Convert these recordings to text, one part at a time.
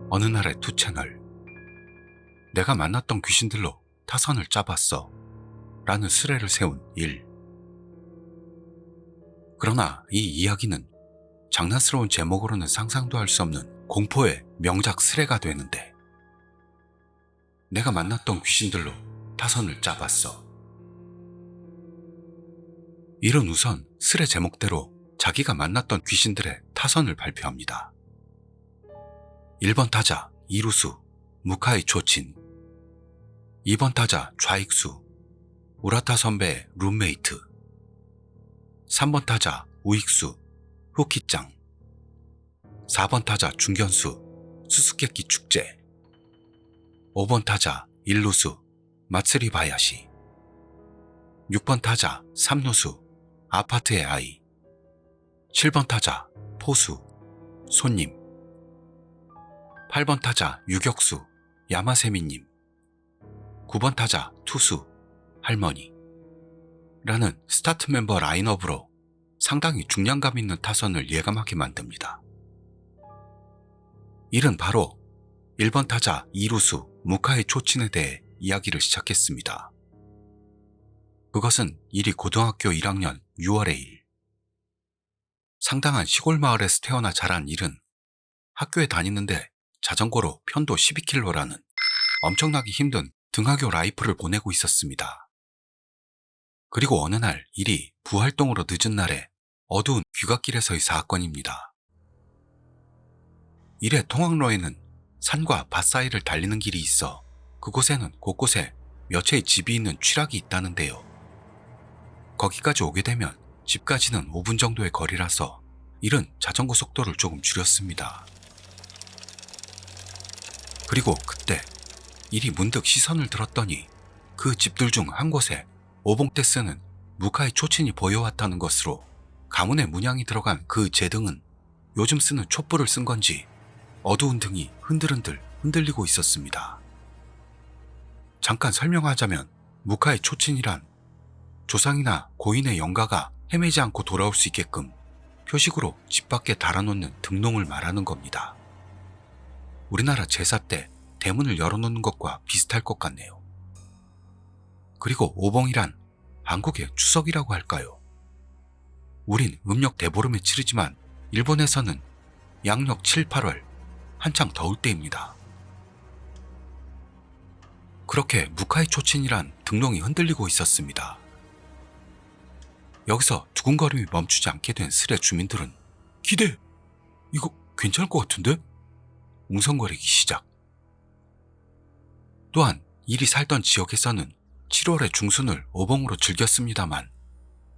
어느 날의 투 채널. 내가 만났던 귀신들로 타선을 짜봤어 라는 스레를 세운 일. 그러나 이 이야기는 장난스러운 제목으로는 상상도 할 수 없는 공포의 명작 스레가 되는데, 내가 만났던 귀신들로 타선을 짜봤어. 일은 우선 스레 제목대로 자기가 만났던 귀신들의 타선을 발표합니다. 1번 타자 이루수 무카이 초친, 2번 타자 좌익수 우라타 선배의 룸메이트, 3번 타자 우익수 후키짱, 4번 타자 중견수 수수께끼 축제, 5번 타자 일루수 마츠리 바야시, 6번 타자 삼루수 아파트의 아이, 7번 타자 포수 손님, 8번 타자 유격수 야마세미님, 9번 타자 투수 할머니 라는 스타트 멤버 라인업으로 상당히 중량감 있는 타선을 예감하게 만듭니다. 일은 바로 1번 타자 이루수 무카이 초친에 대해 이야기를 시작했습니다. 그것은 일이 고등학교 1학년 6월의 일. 상당한 시골 마을에서 태어나 자란 일은 학교에 다니는데 자전거로 편도 12km라는 엄청나게 힘든 등하교 라이프를 보내고 있었습니다. 그리고 어느 날 일이 부활동으로 늦은 날에 어두운 귀갓길에서의 사건입니다. 일의 통학로에는 산과 밭 사이를 달리는 길이 있어 그곳에는 곳곳에 몇 채의 집이 있는 취락이 있다는데요. 거기까지 오게 되면 집까지는 5분 정도의 거리라서 일은 자전거 속도를 조금 줄였습니다. 그리고 그때 일이 문득 시선을 들었더니 그 집들 중 한 곳에 오봉 때 쓰는 무카이 초친이 보여왔다는 것으로 가문의 문양이 들어간 그 제등은 요즘 쓰는 촛불을 쓴 건지 어두운 등이 흔들흔들 흔들리고 있었습니다. 잠깐 설명하자면 무카이 초친이란 조상이나 고인의 영가가 헤매지 않고 돌아올 수 있게끔 표식으로 집 밖에 달아놓는 등롱을 말하는 겁니다. 우리나라 제사 때 대문을 열어놓는 것과 비슷할 것 같네요. 그리고 오봉이란 한국의 추석이라고 할까요? 우린 음력 대보름에 치르지만 일본에서는 양력 7, 8월 한창 더울 때입니다. 그렇게 무카이 초친이란 등롱이 흔들리고 있었습니다. 여기서 두근거림이 멈추지 않게 된 스레 주민들은 기대! 이거 괜찮을 것 같은데? 웅성거리기 시작. 또한 일이 살던 지역에서는 7월의 중순을 오봉으로 즐겼습니다만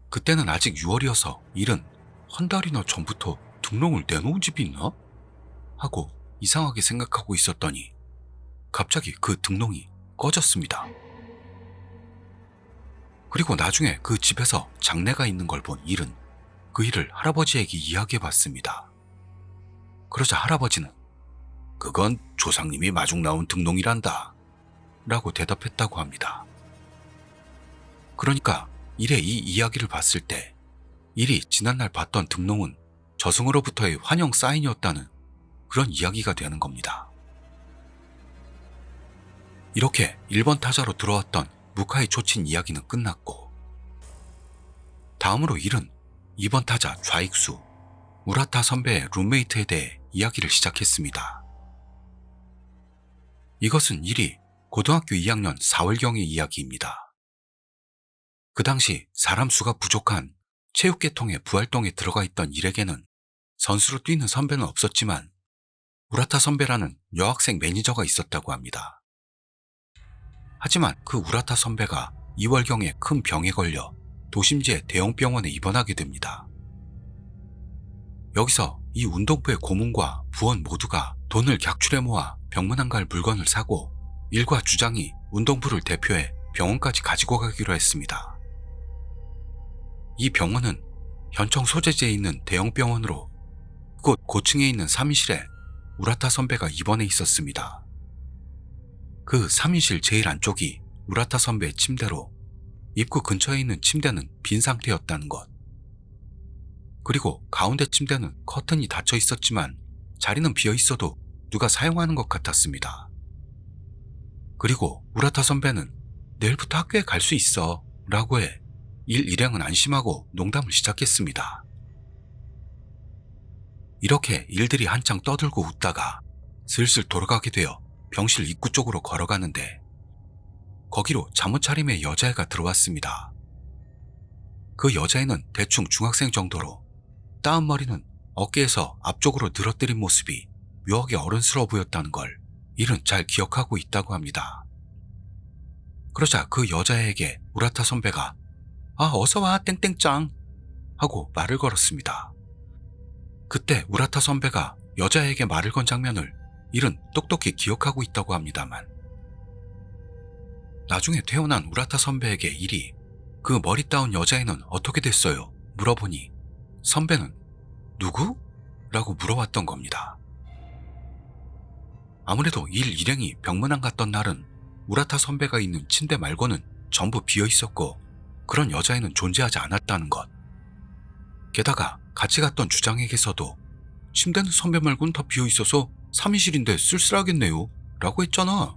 그때는 아직 6월이어서 일은 한 달이나 전부터 등롱을 내놓은 집이 있나? 하고 이상하게 생각하고 있었더니 갑자기 그 등롱이 꺼졌습니다. 그리고 나중에 그 집에서 장례가 있는 걸 본 일은 그 일을 할아버지에게 이야기해봤습니다. 그러자 할아버지는 그건 조상님이 마중 나온 등롱이란다 라고 대답했다고 합니다. 그러니까 일의 이 이야기를 봤을 때 일이 지난날 봤던 등롱은 저승으로부터의 환영 사인이었다는 그런 이야기가 되는 겁니다. 이렇게 1번 타자로 들어왔던 무카이 초친 이야기는 끝났고, 다음으로 일은 2번 타자 좌익수 우라타 선배의 룸메이트에 대해 이야기를 시작했습니다. 이것은 일이 고등학교 2학년 4월경의 이야기입니다. 그 당시 사람 수가 부족한 체육계통의 부활동에 들어가 있던 일에게는 선수로 뛰는 선배는 없었지만 우라타 선배라는 여학생 매니저가 있었다고 합니다. 하지만 그 우라타 선배가 2월경에 큰 병에 걸려 도심지의 대형 병원에 입원하게 됩니다. 여기서 이 운동부의 고문과 부원 모두가 돈을 객출해 모아 병문안 갈 물건을 사고 일과 주장이 운동부를 대표해 병원까지 가지고 가기로 했습니다. 이 병원은 현청 소재지에 있는 대형 병원으로 그곳 고층에 있는 3인실에 우라타 선배가 입원해 있었습니다. 그 3인실 제일 안쪽이 우라타 선배의 침대로 입구 근처에 있는 침대는 빈 상태였다는 것. 그리고 가운데 침대는 커튼이 닫혀 있었지만 자리는 비어 있어도 누가 사용하는 것 같았습니다. 그리고 우라타 선배는 내일부터 학교에 갈 수 있어 라고 해 일 일행은 안심하고 농담을 시작했습니다. 이렇게 일들이 한창 떠들고 웃다가 슬슬 돌아가게 되어 병실 입구 쪽으로 걸어가는데 거기로 잠옷 차림의 여자애가 들어왔습니다. 그 여자애는 대충 중학생 정도로 따은 머리는 어깨에서 앞쪽으로 늘어뜨린 모습이 묘하게 어른스러워 보였다는 걸 일은 잘 기억하고 있다고 합니다. 그러자 그 여자애에게 우라타 선배가 어서와 땡땡짱 하고 말을 걸었습니다. 그때 우라타 선배가 여자애에게 말을 건 장면을 일은 똑똑히 기억하고 있다고 합니다만 나중에 태어난 우라타 선배에게 일이 그 머리 따온 여자애는 어떻게 됐어요? 물어보니 선배는 누구? 라고 물어왔던 겁니다. 아무래도 일 일행이 병문안 갔던 날은 우라타 선배가 있는 침대 말고는 전부 비어 있었고 그런 여자애는 존재하지 않았다는 것. 게다가 같이 갔던 주장에게서도 침대는 선배 말고는 다 비어 있어서 3인실인데 쓸쓸하겠네요 라고 했잖아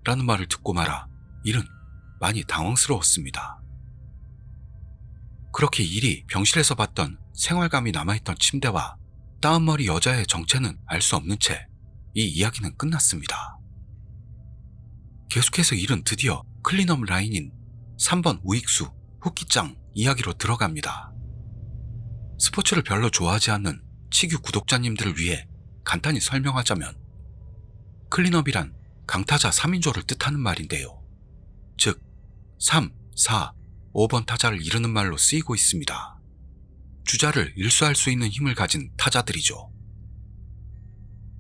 라는 말을 듣고 말아 일은 많이 당황스러웠습니다. 그렇게 일이 병실에서 봤던 생활감이 남아있던 침대와 따은 머리 여자의 정체는 알 수 없는 채 이 이야기는 끝났습니다. 계속해서 일은 드디어 클린업 라인인 3번 우익수 후키짱 이야기로 들어갑니다. 스포츠를 별로 좋아하지 않는 치규 구독자님들을 위해 간단히 설명하자면 클린업이란 강타자 3인조를 뜻하는 말인데요. 즉 3, 4, 5번 타자를 이르는 말로 쓰이고 있습니다. 주자를 일수할 수 있는 힘을 가진 타자들이죠.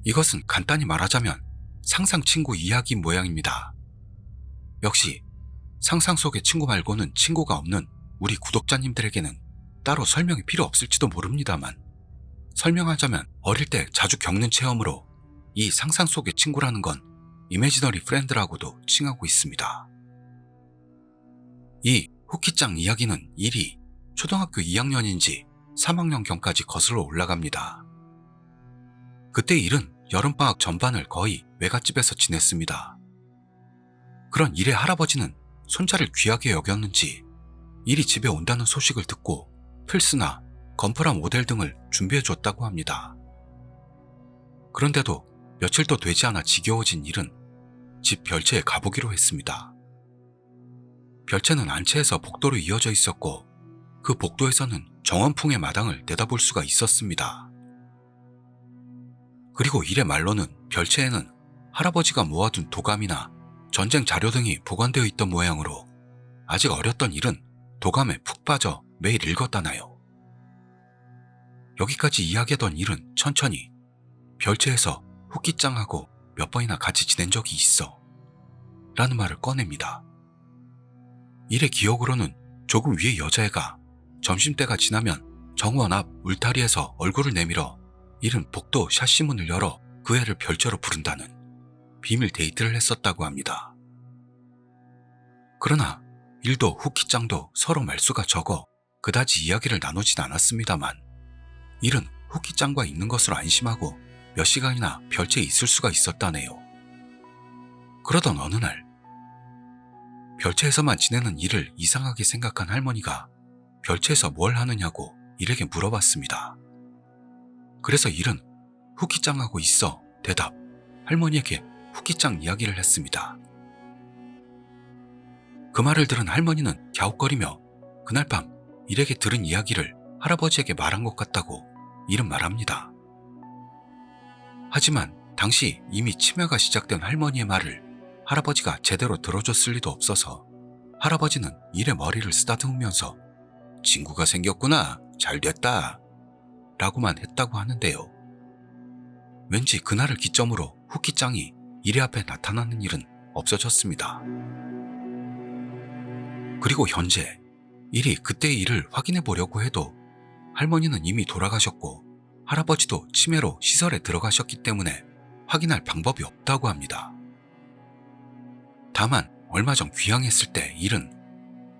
이것은 간단히 말하자면 상상 친구 이야기 모양입니다. 역시 상상 속의 친구 말고는 친구가 없는 우리 구독자님들에게는 따로 설명이 필요 없을지도 모릅니다만 설명하자면 어릴 때 자주 겪는 체험으로 이 상상 속의 친구라는 건 이매지너리 프렌드라고도 칭하고 있습니다. 이 후키짱 이야기는 일이 초등학교 2학년인지 3학년경까지 거슬러 올라갑니다. 그때 일은 여름방학 전반을 거의 외갓집에서 지냈습니다. 그런 일의 할아버지는 손자를 귀하게 여겼는지 일이 집에 온다는 소식을 듣고 플스나 건프라 모델 등을 준비해줬다고 합니다. 그런데도 며칠도 되지 않아 지겨워진 일은 집 별채에 가보기로 했습니다. 별채는 안채에서 복도로 이어져 있었고 그 복도에서는 정원풍의 마당을 내다볼 수가 있었습니다. 그리고 일의 말로는 별채에는 할아버지가 모아둔 도감이나 전쟁 자료 등이 보관되어 있던 모양으로 아직 어렸던 일은 도감에 푹 빠져 매일 읽었다나요. 여기까지 이야기하던 일은 천천히 별채에서 후키짱하고 몇 번이나 같이 지낸 적이 있어 라는 말을 꺼냅니다. 일의 기억으로는 조금 위의 여자애가 점심때가 지나면 정원 앞 울타리에서 얼굴을 내밀어 일은 복도 샤시문을 열어 그 애를 별채로 부른다는 비밀 데이트를 했었다고 합니다. 그러나 일도 후키짱도 서로 말수가 적어 그다지 이야기를 나누진 않았습니다만 일은 후키짱과 있는 것으로 안심하고 몇 시간이나 별채에 있을 수가 있었다네요. 그러던 어느 날 별채에서만 지내는 일을 이상하게 생각한 할머니가 별채에서 뭘 하느냐고 일에게 물어봤습니다. 그래서 일은 후키짱하고 있어 대답 할머니에게 후키짱 이야기를 했습니다. 그 말을 들은 할머니는 갸웃거리며 그날 밤 일에게 들은 이야기를 할아버지에게 말한 것 같다고 일은 말합니다. 하지만 당시 이미 치매가 시작된 할머니의 말을 할아버지가 제대로 들어줬을 리도 없어서 할아버지는 일의 머리를 쓰다듬으면서 친구가 생겼구나 잘됐다 라고만 했다고 하는데요. 왠지 그날을 기점으로 후키짱이 일의 앞에 나타나는 일은 없어졌습니다. 그리고 현재 일이 그때의 일을 확인해 보려고 해도 할머니는 이미 돌아가셨고 할아버지도 치매로 시설에 들어가셨기 때문에 확인할 방법이 없다고 합니다. 다만 얼마 전 귀향했을 때 일은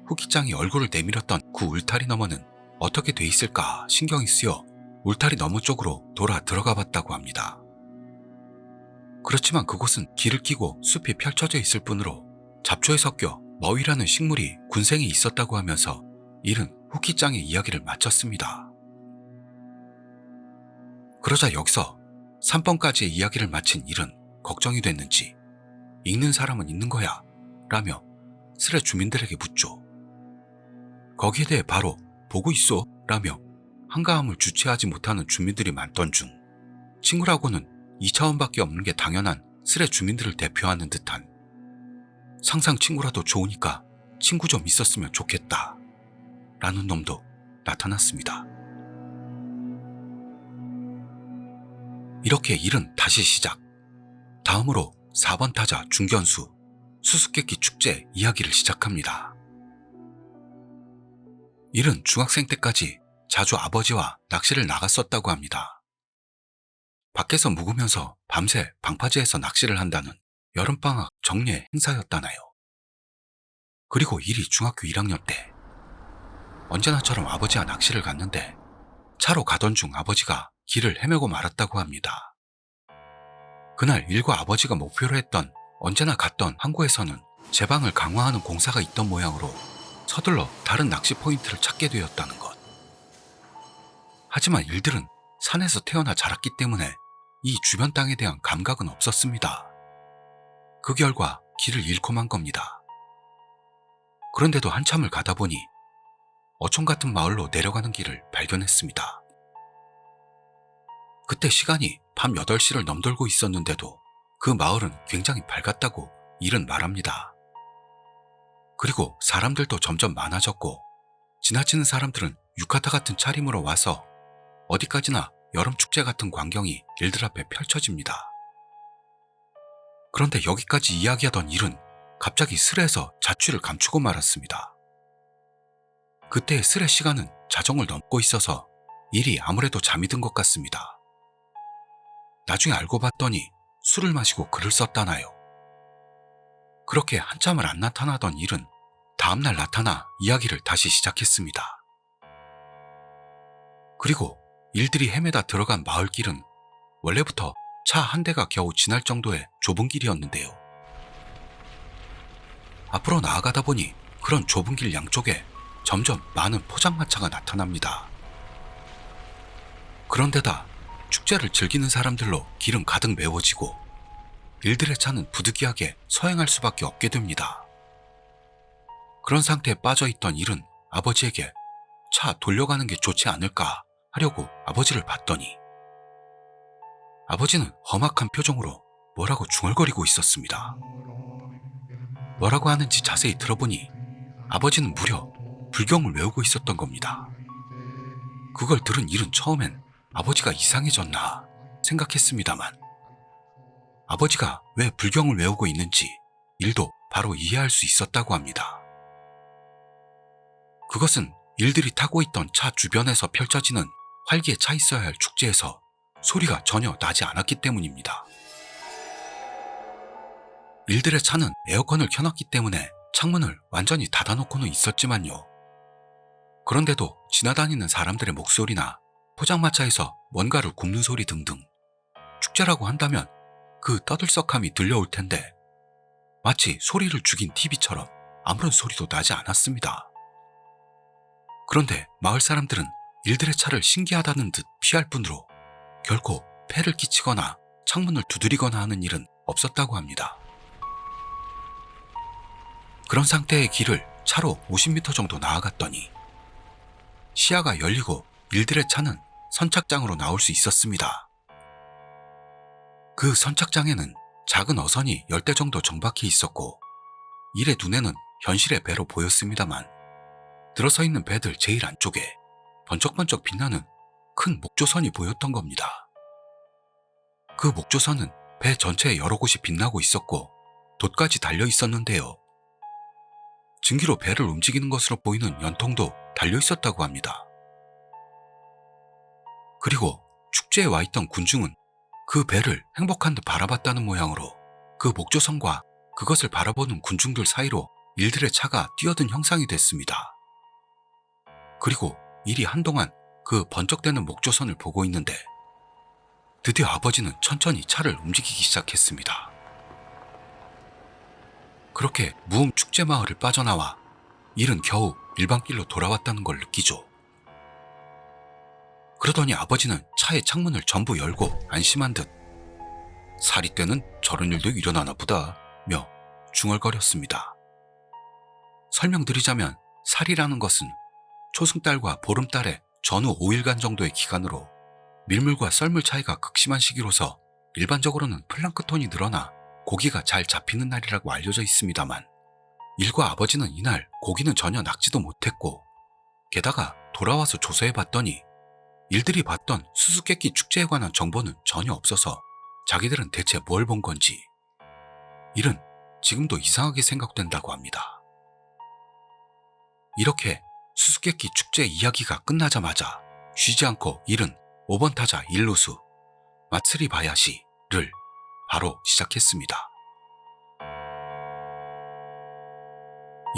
후키짱이 얼굴을 내밀었던 그 울타리 너머는 어떻게 돼 있을까 신경이 쓰여 울타리 너머 쪽으로 돌아 들어가 봤다고 합니다. 그렇지만 그곳은 길을 끼고 숲이 펼쳐져 있을 뿐으로 잡초에 섞여 머위라는 식물이 군생이 있었다고 하면서 일은 후키짱의 이야기를 마쳤습니다. 그러자 여기서 3번까지의 이야기를 마친 일은 걱정이 됐는지 읽는 사람은 있는 거야 라며 스레 주민들에게 묻죠. 거기에 대해 바로 보고 있어 라며 한가함을 주체하지 못하는 주민들이 많던 중 친구라고는 2차원밖에 없는 게 당연한 스레 주민들을 대표하는 듯한 상상 친구라도 좋으니까 친구 좀 있었으면 좋겠다 라는 놈도 나타났습니다. 이렇게 일은 다시 시작. 다음으로 4번 타자 중견수 수수께끼 축제 이야기를 시작합니다. 일은 중학생 때까지 자주 아버지와 낚시를 나갔었다고 합니다. 밖에서 묵으면서 밤새 방파제에서 낚시를 한다는 여름방학 정례 행사였다나요. 그리고 일이 중학교 1학년 때 언제나처럼 아버지와 낚시를 갔는데 차로 가던 중 아버지가 길을 헤매고 말았다고 합니다. 그날 일과 아버지가 목표로 했던 언제나 갔던 항구에서는 제방을 강화하는 공사가 있던 모양으로 서둘러 다른 낚시 포인트를 찾게 되었다는 것. 하지만 일들은 산에서 태어나 자랐기 때문에 이 주변 땅에 대한 감각은 없었습니다. 그 결과 길을 잃고 만 겁니다. 그런데도 한참을 가다 보니 어촌 같은 마을로 내려가는 길을 발견했습니다. 그때 시간이 밤 8시를 넘돌고 있었는데도 그 마을은 굉장히 밝았다고 일은 말합니다. 그리고 사람들도 점점 많아졌고 지나치는 사람들은 유카타 같은 차림으로 와서 어디까지나 여름축제 같은 광경이 일들 앞에 펼쳐집니다. 그런데 여기까지 이야기하던 일은 갑자기 스레에서 자취를 감추고 말았습니다. 그때의 스레 시간은 자정을 넘고 있어서 일이 아무래도 잠이 든 것 같습니다. 나중에 알고 봤더니 술을 마시고 글을 썼다나요. 그렇게 한참을 안 나타나던 일은 다음날 나타나 이야기를 다시 시작했습니다. 그리고 일들이 헤매다 들어간 마을길은 원래부터 차 한 대가 겨우 지날 정도의 좁은 길이었는데요. 앞으로 나아가다 보니 그런 좁은 길 양쪽에 점점 많은 포장마차가 나타납니다. 그런데다 축제를 즐기는 사람들로 길은 가득 메워지고 일들의 차는 부득이하게 서행할 수밖에 없게 됩니다. 그런 상태에 빠져있던 일은 아버지에게 차 돌려가는 게 좋지 않을까 하려고 아버지를 봤더니 아버지는 험악한 표정으로 뭐라고 중얼거리고 있었습니다. 뭐라고 하는지 자세히 들어보니 아버지는 무려 불경을 외우고 있었던 겁니다. 그걸 들은 일은 처음엔 아버지가 이상해졌나 생각했습니다만 아버지가 왜 불경을 외우고 있는지 일도 바로 이해할 수 있었다고 합니다. 그것은 일들이 타고 있던 차 주변에서 펼쳐지는 활기에 차 있어야 할 축제에서 소리가 전혀 나지 않았기 때문입니다. 일들의 차는 에어컨을 켜놨기 때문에 창문을 완전히 닫아놓고는 있었지만요. 그런데도 지나다니는 사람들의 목소리나 포장마차에서 뭔가를 굽는 소리 등등 축제라고 한다면 그 떠들썩함이 들려올 텐데 마치 소리를 죽인 TV처럼 아무런 소리도 나지 않았습니다. 그런데 마을 사람들은 일들의 차를 신기하다는 듯 피할 뿐으로 결코 폐를 끼치거나 창문을 두드리거나 하는 일은 없었다고 합니다. 그런 상태의 길을 차로 50m 정도 나아갔더니 시야가 열리고 일들의 차는 선착장으로 나올 수 있었습니다. 그 선착장에는 작은 어선이 10대 정도 정박해 있었고 일의 눈에는 현실의 배로 보였습니다만 들어서 있는 배들 제일 안쪽에 번쩍번쩍 빛나는 큰 목조선이 보였던 겁니다. 그 목조선은 배 전체에 여러 곳이 빛나고 있었고 돛까지 달려 있었는데요. 증기로 배를 움직이는 것으로 보이는 연통도 달려 있었다고 합니다. 그리고 축제에 와 있던 군중은 그 배를 행복한 듯 바라봤다는 모양으로 그 목조선과 그것을 바라보는 군중들 사이로 일들의 차가 뛰어든 형상이 됐습니다. 그리고 일이 한동안 그 번쩍대는 목조선을 보고 있는데 드디어 아버지는 천천히 차를 움직이기 시작했습니다. 그렇게 무음 축제마을을 빠져나와 일은 겨우 일반길로 돌아왔다는 걸 느끼죠. 그러더니 아버지는 차의 창문을 전부 열고 안심한 듯 살이 때는 저런 일도 일어나나 보다 며 중얼거렸습니다. 설명드리자면 살이라는 것은 초승달과 보름달의 전후 5일간 정도의 기간으로 밀물과 썰물 차이가 극심한 시기로서 일반적으로는 플랑크톤이 늘어나 고기가 잘 잡히는 날이라고 알려져 있습니다만 일과 아버지는 이날 고기는 전혀 낚지도 못했고 게다가 돌아와서 조사해봤더니 일들이 봤던 수수께끼 축제에 관한 정보는 전혀 없어서 자기들은 대체 뭘 본 건지 일은 지금도 이상하게 생각된다고 합니다. 이렇게 수수께끼 축제 이야기가 끝나자마자 쉬지 않고 일은 5번 타자 1루수 마츠리 바야시를 바로 시작했습니다.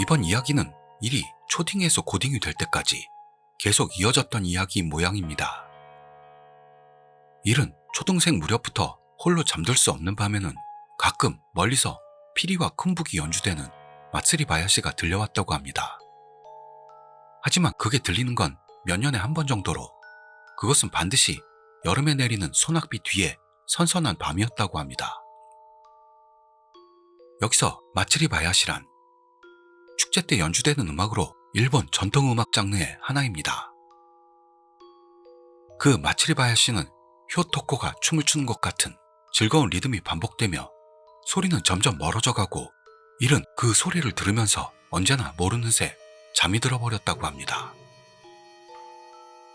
이번 이야기는 일이 초딩에서 고딩이 될 때까지 계속 이어졌던 이야기인 모양입니다. 일은 초등생 무렵부터 홀로 잠들 수 없는 밤에는 가끔 멀리서 피리와 큰 북이 연주되는 마츠리 바야시가 들려왔다고 합니다. 하지만 그게 들리는 건 몇 년에 한 번 정도로 그것은 반드시 여름에 내리는 소낙비 뒤에 선선한 밤이었다고 합니다. 여기서 마츠리 바야시란 축제 때 연주되는 음악으로 일본 전통음악 장르의 하나입니다. 그 마츠리 바야시는 효토코가 춤을 추는 것 같은 즐거운 리듬이 반복되며 소리는 점점 멀어져 가고 일은 그 소리를 들으면서 언제나 모르는 새 잠이 들어버렸다고 합니다.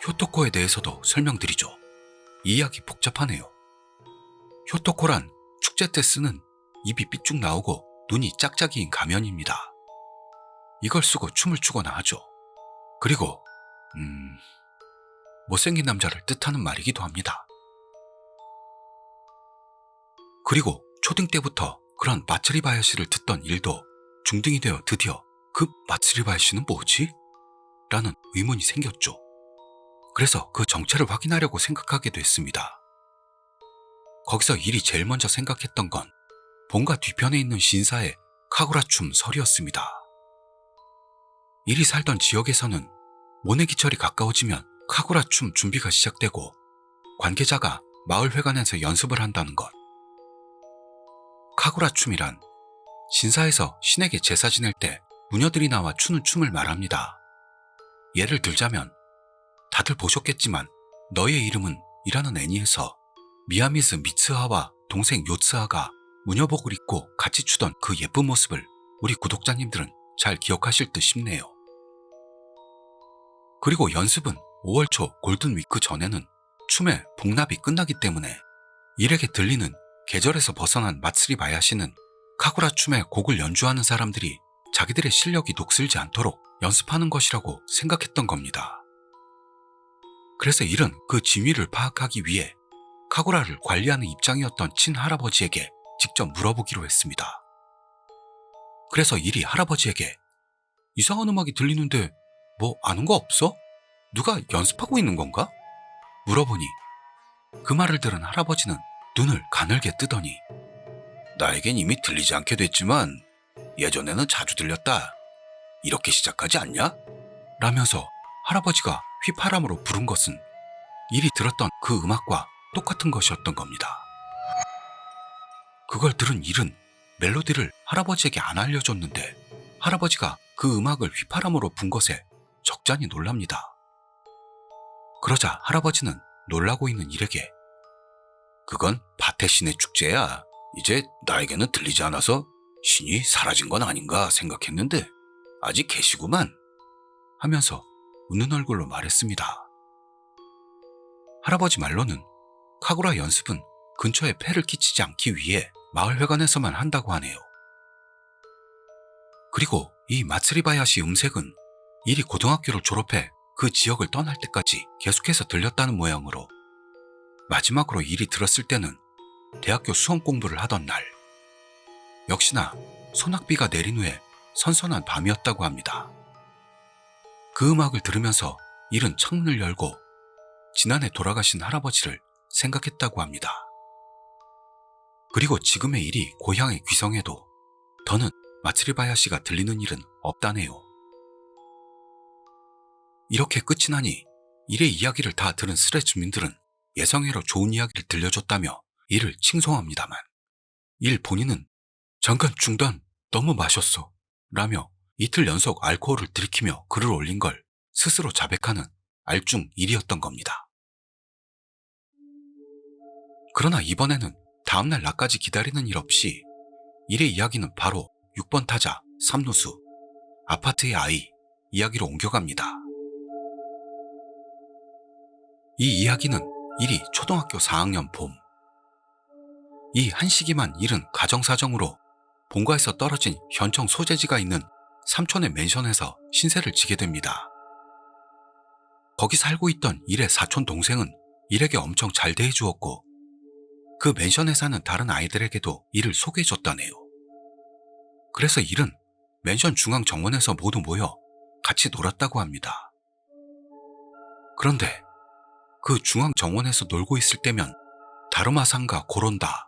효토코에 대해서도 설명드리죠. 이 이야기 복잡하네요. 효토코란 축제 때 쓰는 입이 삐쭉 나오고 눈이 짝짝이인 가면입니다. 이걸 쓰고 춤을 추거나 하죠. 그리고 못생긴 남자를 뜻하는 말이기도 합니다. 그리고 초딩 때부터 그런 마츠리 바야시를 듣던 일도 중딩이 되어 드디어 그 마츠리 바야시는 뭐지? 라는 의문이 생겼죠. 그래서 그 정체를 확인하려고 생각하게 됐습니다. 거기서 일이 제일 먼저 생각했던 건 본가 뒤편에 있는 신사의 카구라춤 설이었습니다. 일이 살던 지역에서는 모내기철이 가까워지면 카구라춤 준비가 시작되고 관계자가 마을회관에서 연습을 한다는 것. 카구라춤이란 신사에서 신에게 제사 지낼 때 무녀들이 나와 추는 춤을 말합니다. 예를 들자면 다들 보셨겠지만 너의 이름은 이라는 애니에서 미야미즈 미츠하와 동생 요츠하가 무녀복을 입고 같이 추던 그 예쁜 모습을 우리 구독자님들은 잘 기억하실 듯 싶네요. 그리고 연습은 5월 초 골든위크 전에는 춤의 복납이 끝나기 때문에 일에게 들리는 계절에서 벗어난 마츠리 바야시는 카구라 춤의 곡을 연주하는 사람들이 자기들의 실력이 녹슬지 않도록 연습하는 것이라고 생각했던 겁니다. 그래서 일은 그 진위를 파악하기 위해 카구라를 관리하는 입장이었던 친할아버지에게 직접 물어보기로 했습니다. 그래서 일이 할아버지에게 이상한 음악이 들리는데 뭐 아는 거 없어? 누가 연습하고 있는 건가? 물어보니 그 말을 들은 할아버지는 눈을 가늘게 뜨더니 나에겐 이미 들리지 않게 됐지만 예전에는 자주 들렸다. 이렇게 시작하지 않냐? 라면서 할아버지가 휘파람으로 부른 것은 일이 들었던 그 음악과 똑같은 것이었던 겁니다. 그걸 들은 일은 멜로디를 할아버지에게 안 알려줬는데 할아버지가 그 음악을 휘파람으로 분 것에 적잖이 놀랍니다. 그러자 할아버지는 놀라고 있는 일에게 그건 밭의 신의 축제야. 이제 나에게는 들리지 않아서 신이 사라진 건 아닌가 생각했는데 아직 계시구만 하면서 웃는 얼굴로 말했습니다. 할아버지 말로는 카구라 연습은 근처에 폐를 끼치지 않기 위해 마을회관에서만 한다고 하네요. 그리고 이 마츠리바야시 음색은 일이 고등학교를 졸업해 그 지역을 떠날 때까지 계속해서 들렸다는 모양으로 마지막으로 일이 들었을 때는 대학교 수험 공부를 하던 날, 역시나 소낙비가 내린 후에 선선한 밤이었다고 합니다. 그 음악을 들으면서 일은 창문을 열고 지난해 돌아가신 할아버지를 생각했다고 합니다. 그리고 지금의 일이 고향에 귀성해도 더는 마츠리바야시가 들리는 일은 없다네요. 이렇게 끝이 나니 일의 이야기를 다 들은 스레 주민들은 예성애로 좋은 이야기를 들려줬다며 이를 칭송합니다만 일 본인은 잠깐 중단, 너무 마셨어 라며 이틀 연속 알코올을 들이키며 글을 올린 걸 스스로 자백하는 알중 일이었던 겁니다. 그러나 이번에는 다음날 낮까지 기다리는 일 없이 일의 이야기는 바로 6번 타자 삼루수 아파트의 아이 이야기로 옮겨갑니다. 이 이야기는 일이 초등학교 4학년 봄. 이 한 시기만 일은 가정사정으로 본가에서 떨어진 현청 소재지가 있는 삼촌의 맨션에서 신세를 지게 됩니다. 거기 살고 있던 일의 사촌 동생은 일에게 엄청 잘 대해주었고 그 맨션에 사는 다른 아이들에게도 일을 소개해줬다네요. 그래서 일은 맨션 중앙 정원에서 모두 모여 같이 놀았다고 합니다. 그런데 그 중앙 정원에서 놀고 있을 때면 다루마상가 고론다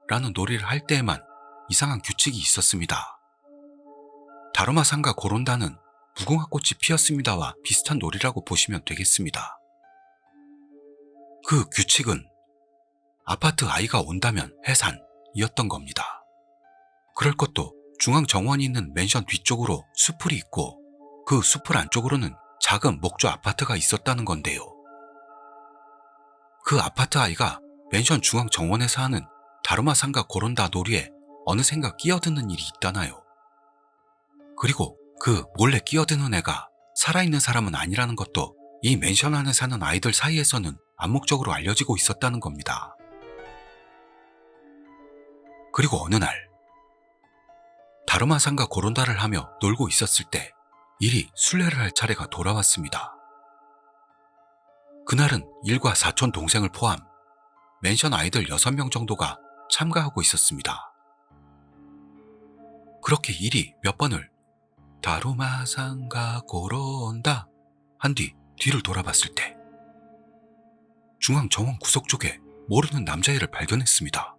라는 놀이를 할 때에만 이상한 규칙이 있었습니다. 다루마상가 고론다는 무궁화꽃이 피었습니다와 비슷한 놀이라고 보시면 되겠습니다. 그 규칙은 아파트 아이가 온다면 해산이었던 겁니다. 그럴 것도 중앙 정원이 있는 맨션 뒤쪽으로 수풀이 있고 그 수풀 안쪽으로는 작은 목조 아파트가 있었다는 건데요. 그 아파트 아이가 맨션 중앙 정원에서 하는 다루마상가 고론다 놀이에 어느샌가 끼어드는 일이 있다나요. 그리고 그 몰래 끼어드는 애가 살아있는 사람은 아니라는 것도 이 맨션 안에 사는 아이들 사이에서는 암묵적으로 알려지고 있었다는 겁니다. 그리고 어느 날 다루마상가 고론다를 하며 놀고 있었을 때 일이 순례를 할 차례가 돌아왔습니다. 그날은 일과 사촌 동생을 포함 맨션 아이들 6명 정도가 참가하고 있었습니다. 그렇게 일이 몇 번을 다루마상가 고론다 한 뒤 뒤를 돌아봤을 때 중앙 정원 구석 쪽에 모르는 남자애를 발견했습니다.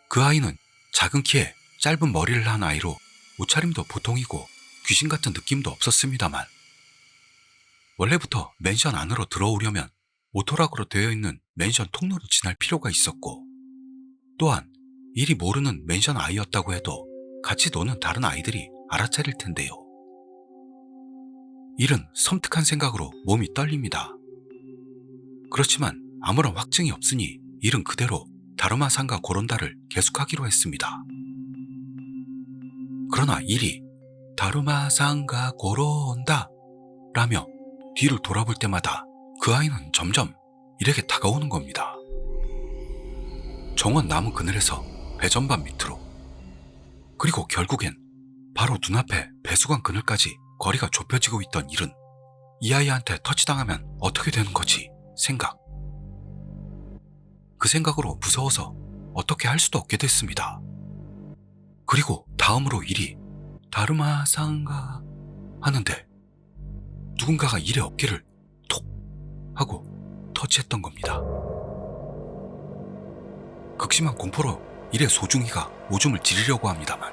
그 아이는 작은 키에 짧은 머리를 한 아이로 옷차림도 보통이고 귀신 같은 느낌도 없었습니다만 원래부터 맨션 안으로 들어오려면 오토락으로 되어 있는 맨션 통로를 지날 필요가 있었고 또한 일이 모르는 맨션 아이였다고 해도 같이 노는 다른 아이들이 알아차릴 텐데요. 일은 섬뜩한 생각으로 몸이 떨립니다. 그렇지만 아무런 확증이 없으니 일은 그대로 다루마상가 고론다를 계속하기로 했습니다. 그러나 일이 다루마상가 고론다 라며 뒤를 돌아볼 때마다 그 아이는 점점 일에게 다가오는 겁니다. 정원 나무 그늘에서 배전반 밑으로 그리고 결국엔 바로 눈앞에 배수관 그늘까지 거리가 좁혀지고 있던 일은 이 아이한테 터치당하면 어떻게 되는 거지 생각. 그 생각으로 무서워서 어떻게 할 수도 없게 됐습니다. 그리고 다음으로 일이 다루마상가 하는데 누군가가 일의 어깨를 톡 하고 터치했던 겁니다. 극심한 공포로 일의 소중이가 오줌을 지르려고 합니다만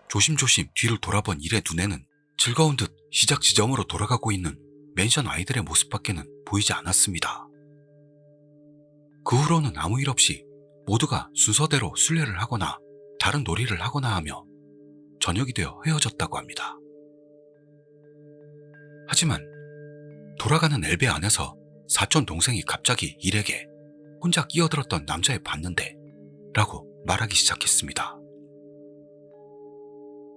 조심조심 뒤를 돌아본 일의 눈에는 즐거운 듯 시작 지점으로 돌아가고 있는 맨션 아이들의 모습밖에는 보이지 않았습니다. 그 후로는 아무 일 없이 모두가 순서대로 순례를 하거나 다른 놀이를 하거나 하며 저녁이 되어 헤어졌다고 합니다. 하지만 돌아가는 엘베 안에서 사촌 동생이 갑자기 일에게 혼자 끼어들었던 남자애 봤는데 라고 말하기 시작했습니다.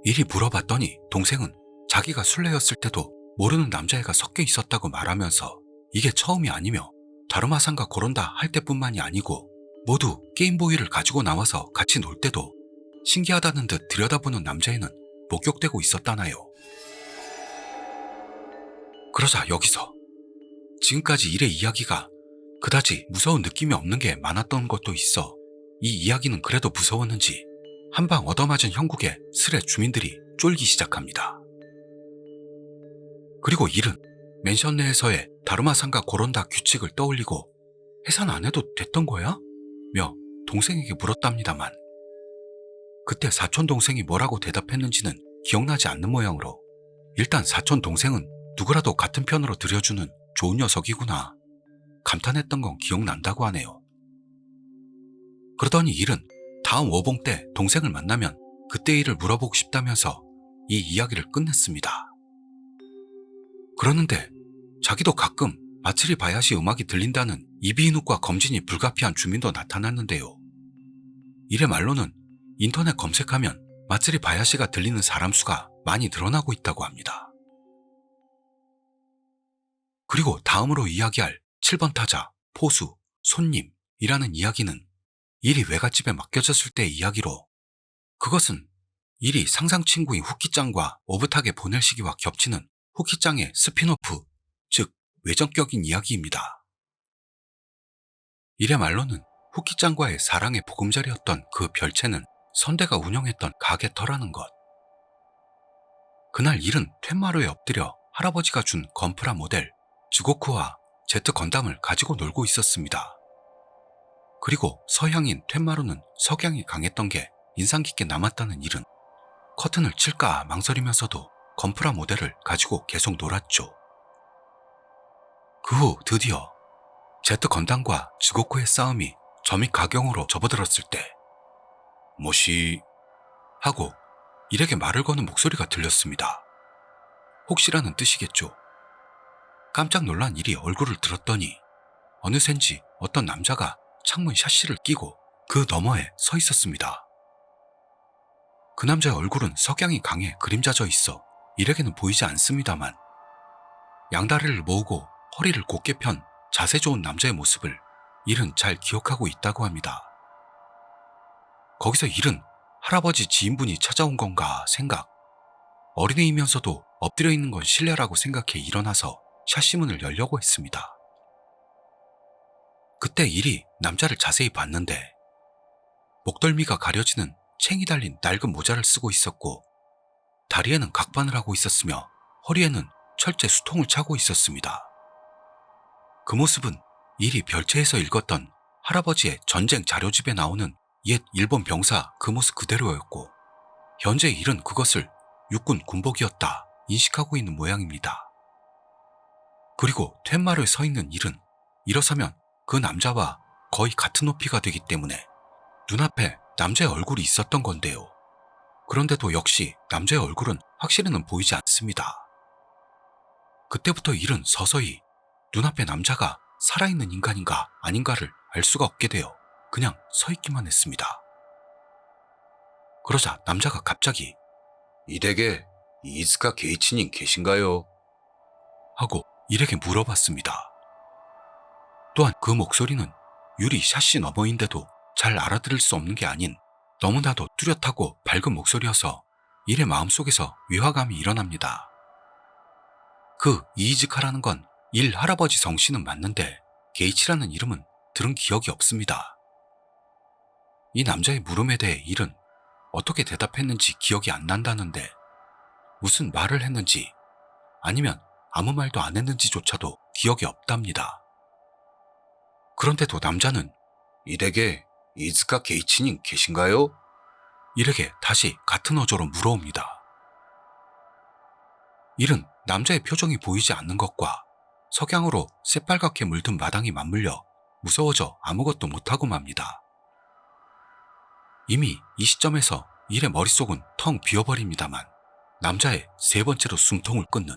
일이 물어봤더니 동생은 자기가 순례였을 때도 모르는 남자애가 섞여 있었다고 말하면서 이게 처음이 아니며 다루마상가 고론다 할 때뿐만이 아니고 모두 게임보이를 가지고 나와서 같이 놀 때도 신기하다는 듯 들여다보는 남자애는 목격되고 있었다나요. 그러자 여기서 지금까지 일의 이야기가 그다지 무서운 느낌이 없는 게 많았던 것도 있어 이 이야기는 그래도 무서웠는지 한 방 얻어맞은 형국의 스레 주민들이 쫄기 시작합니다. 그리고 일은 맨션 내에서의 다르마상가 고론다 규칙을 떠올리고 해산 안 해도 됐던 거야? 며 동생에게 물었답니다만 그때 사촌 동생이 뭐라고 대답했는지는 기억나지 않는 모양으로 일단 사촌 동생은 누구라도 같은 편으로 들여주는 좋은 녀석이구나 감탄했던 건 기억난다고 하네요. 그러더니 일은 다음 오봉 때 동생을 만나면 그때 일을 물어보고 싶다면서 이 이야기를 끝냈습니다. 그러는데 자기도 가끔 마츠리 바야시 음악이 들린다는 이비인후과 검진이 불가피한 주민도 나타났는데요. 일의 말로는 인터넷 검색하면 마츠리 바야시가 들리는 사람 수가 많이 늘어나고 있다고 합니다. 그리고 다음으로 이야기할 7번 타자, 포수, 손님이라는 이야기는 일이 외갓집에 맡겨졌을 때의 이야기로 그것은 일이 상상 친구인 후키짱과 오붓하게 보낼 시기와 겹치는 후키짱의 스피노프, 즉 외전격인 이야기입니다. 일의 말로는 후키짱과의 사랑의 보금자리였던 그 별채는 선대가 운영했던 가게터라는 것. 그날 일은 텐마루에 엎드려 할아버지가 준 건프라 모델 즈고쿠와 제트 건담을 가지고 놀고 있었습니다. 그리고 서향인 텐마루는 석양이 강했던 게 인상 깊게 남았다는 일은 커튼을 칠까 망설이면서도 건프라 모델을 가지고 계속 놀았죠. 그 후 드디어 제트 건담과 즈고쿠의 싸움이 점입 가경으로 접어들었을 때 뭐시 하고 일에게 말을 거는 목소리가 들렸습니다. 혹시라는 뜻이겠죠. 깜짝 놀란 일이 얼굴을 들었더니 어느샌지 어떤 남자가 창문 샤시를 끼고 그 너머에 서 있었습니다. 그 남자의 얼굴은 석양이 강해 그림자져 있어 일에게는 보이지 않습니다만 양다리를 모으고 허리를 곧게 편 자세 좋은 남자의 모습을 일은 잘 기억하고 있다고 합니다. 거기서 일은 할아버지 지인분이 찾아온 건가 생각, 어린애이면서도 엎드려 있는 건 실례라고 생각해 일어나서 샤시문을 열려고 했습니다. 그때 일이 남자를 자세히 봤는데 목덜미가 가려지는 챙이 달린 낡은 모자를 쓰고 있었고 다리에는 각반을 하고 있었으며 허리에는 철제 수통을 차고 있었습니다. 그 모습은 일이 별채에서 읽었던 할아버지의 전쟁 자료집에 나오는 옛 일본 병사 그 모습 그대로였고 현재 일은 그것을 육군 군복이었다 인식하고 있는 모양입니다. 그리고 텐마루에 서 있는 일은 일어서면 그 남자와 거의 같은 높이가 되기 때문에 눈앞에 남자의 얼굴이 있었던 건데요. 그런데도 역시 남자의 얼굴은 확실히는 보이지 않습니다. 그때부터 일은 서서히 눈앞에 남자가 살아있는 인간인가 아닌가를 알 수가 없게 되어 그냥 서 있기만 했습니다. 그러자 남자가 갑자기 이 댁에 이즈카 게이치님 계신가요? 하고 일에게 물어봤습니다. 또한 그 목소리는 유리 샤시 너머인데도 잘 알아들을 수 없는 게 아닌 너무나도 뚜렷하고 밝은 목소리여서 일의 마음속에서 위화감이 일어납니다. 그 이이즈카라는 건 일 할아버지 성씨는 맞는데 게이치라는 이름은 들은 기억이 없습니다. 이 남자의 물음에 대해 일은 어떻게 대답했는지 기억이 안 난다는데 무슨 말을 했는지 아니면 아무 말도 안 했는지조차도 기억이 없답니다. 그런데도 남자는 이 댁에 이즈카 게이치님 계신가요? 일에게 다시 같은 어조로 물어옵니다. 일은 남자의 표정이 보이지 않는 것과 석양으로 새빨갛게 물든 마당이 맞물려 무서워져 아무것도 못하고 맙니다. 이미 이 시점에서 일의 머릿속은 텅 비어버립니다만 남자의 세 번째로 숨통을 끊는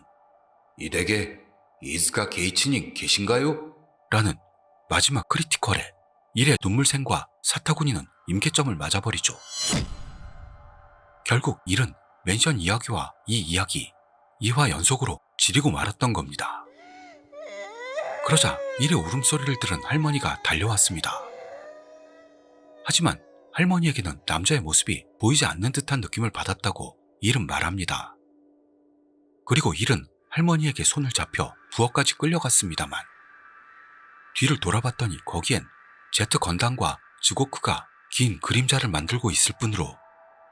이 댁에 이즈카 게이치님 계신가요? 라는 마지막 크리티컬에 일의 눈물샘과 사타구니는 임계점을 맞아버리죠. 결국 일은 맨션 이야기와 이 이야기 2화 연속으로 지리고 말았던 겁니다. 그러자 일의 울음소리를 들은 할머니가 달려왔습니다. 하지만 할머니에게는 남자의 모습이 보이지 않는 듯한 느낌을 받았다고 일은 말합니다. 그리고 일은 할머니에게 손을 잡혀 부엌까지 끌려갔습니다만 뒤를 돌아봤더니 거기엔 제트 건담과 즈고쿠가 긴 그림자를 만들고 있을 뿐으로